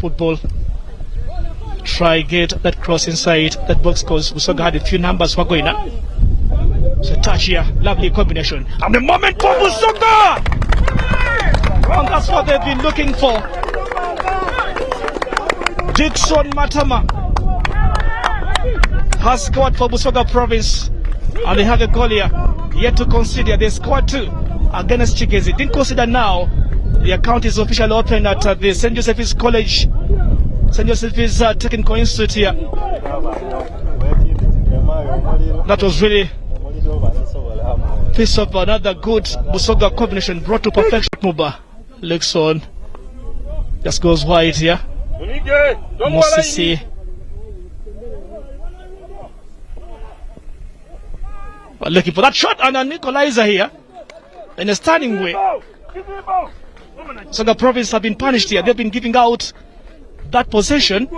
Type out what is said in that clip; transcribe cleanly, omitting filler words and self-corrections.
football. Try get that cross inside that box because Busoga had a few numbers for going up. So touch here, lovely combination. And the moment for Busoga! And that's what they've been looking for. Dixon Matama has scored for Busoga province. And they have a goal here. Yet to consider. They scored 2 against Chigezi. Didn't consider now. The account is officially open at the St. Joseph's College. St. Joseph's Technical Institute here. That was really piece of another good Busoga combination brought to perfection. Muba looks on. Just goes wide here. Mosisi. But looking for that shot and an equalizer here in a standing way. So the province have been punished here. They've been giving out that possession.